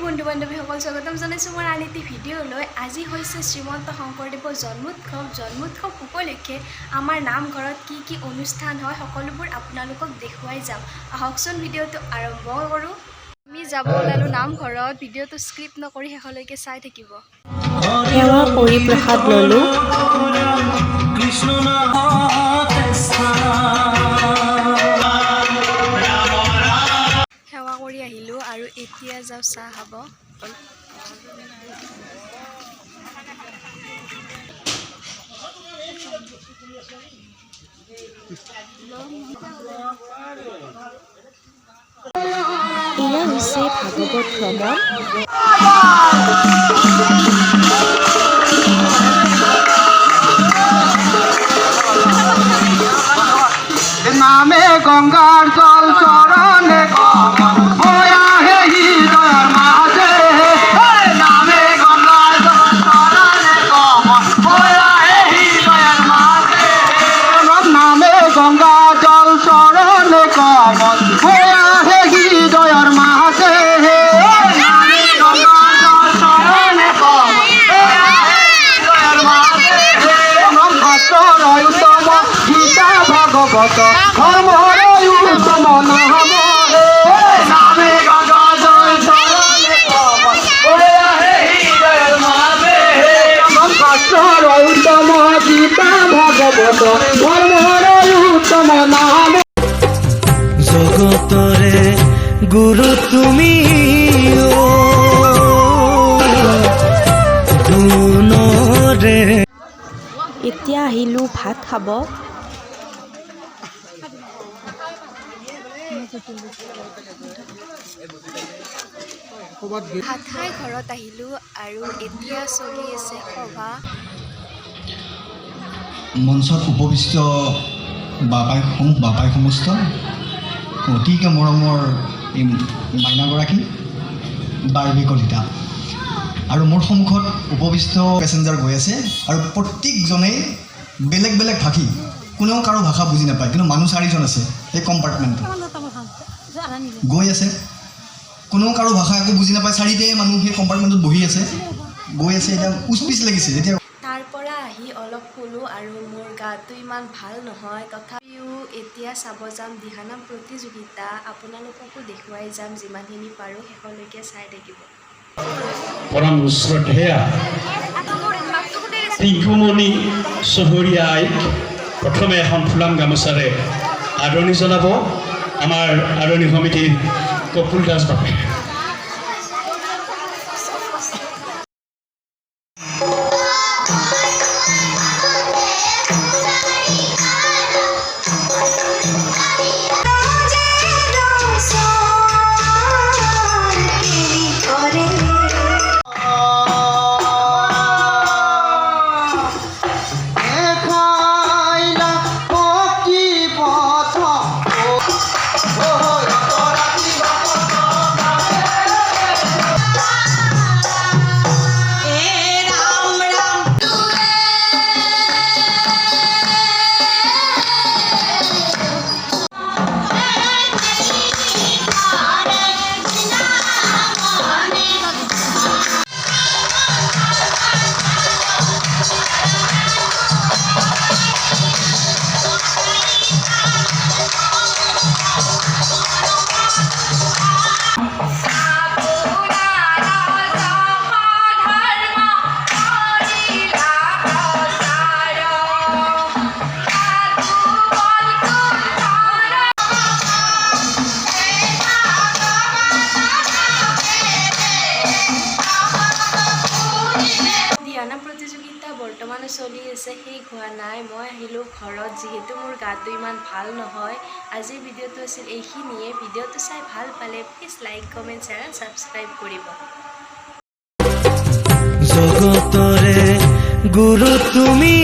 বন্ধু-বান্ধৱীসকল স্বাগতম জনাইছোঁ মোৰ আন এটি ভিডিঅ'লৈ। আজি হৈছে শ্ৰীমন্ত শংকৰদেৱৰ জন্মোৎসৱ উপলক্ষে আমাৰ নামঘৰত কি অনুষ্ঠান হয় সকলোবোৰ আপোনালোকক দেখুৱাই যাম। আহকচোন ভিডিঅ'টো আৰম্ভ কৰোঁ। আমি যাব ওলালোঁ নামঘৰত। ভিডিঅ'টো স্ক্ৰিপ্ট নকৰি শেষলৈকে চাই থাকিব। সেৱা কৰি প্ৰসাদ ল'লোঁ। সেৱা কৰি আহিলোঁ আৰু এতিয়া যাওঁ চাহ খাব। এয়া হৈছে ভাগৱত ভ্ৰমণ। নামে গঙ্গার জল চরণে নামে গঙ্গার জল চরণে নামে গঙ্গা জল চরণে কমল হইয়া হে হৃদয়ের মাঝে নামে গঙ্গা জল চরণে কমল হৃদয়ের মাঝে ভক্তরয় উত্তম গীতা ভাগবত ধর্মর উত্তম নাম নামে গঙ্গা জল চরণে কমল হইয়া হে হৃদয়ের মাঝে ভক্তরয় উত্তম গীতা ভাগবত ধর্মর উত্তম নাম জগতরে গুরু তুমি গুণৰে। এতিয়া আহিলোঁ ভাত খাব। ভাত খাই ঘৰত আহিলোঁ আৰু এতিয়া চলি আছে সভা। মঞ্চত উপবিষ্ট বাপাই সমস্ত অতিকে মৰমৰ এই মাইনাগৰাকী বাৰ্বী কলিতা আৰু মোৰ সন্মুখত উপবিষ্ট পেচেঞ্জাৰ গৈ আছে আৰু প্ৰত্যেকজনেই বেলেগ বেলেগ ভাষী, কোনেও কাৰো ভাষা বুজি নাপায়, কিন্তু মানুহ 4জন আছে এই কম্পাৰ্টমেণ্টত গৈ আছে। কোনেও কাৰো ভাষা একো বুজি নাপায়, 4টাই মানুহ সেই কম্পাৰ্টমেণ্টত বহি আছে গৈ আছে। এতিয়া উচপিচ লাগিছে। এতিয়া তাৰ পৰা আহি অলপ শুলোঁ আৰু মোৰ গাটো ইমান ভাল নহয়। তথাপিও এতিয়া চাব যাম দিহানাম প্ৰতিযোগিতা। আপোনালোককো দেখুৱাই যাম যিমানখিনি পাৰোঁ। শেষলৈকে চাই থাকিব। পৰম শ্ৰদ্ধেয়া টিংকুমণি চহৰীয়াই প্ৰথমে এখন ফুলাম গামোচাৰে আদৰণি জনাব আমাৰ আদৰণি সমিতিৰ কপুল দাস বাপে। বৰ্তমান চলি আছে, শেষ হোৱা নাই। মই আহিলোঁ ঘৰত, যিহেতু মোৰ গাটো ইমান ভাল নহয়। আজিৰ ভিডিঅ'টো আছিল এইখিনিয়ে। ভিডিঅ'টো চাই ভাল পালে please like, comment, share, subscribe কৰিব। জগতৰে গুৰু তুমি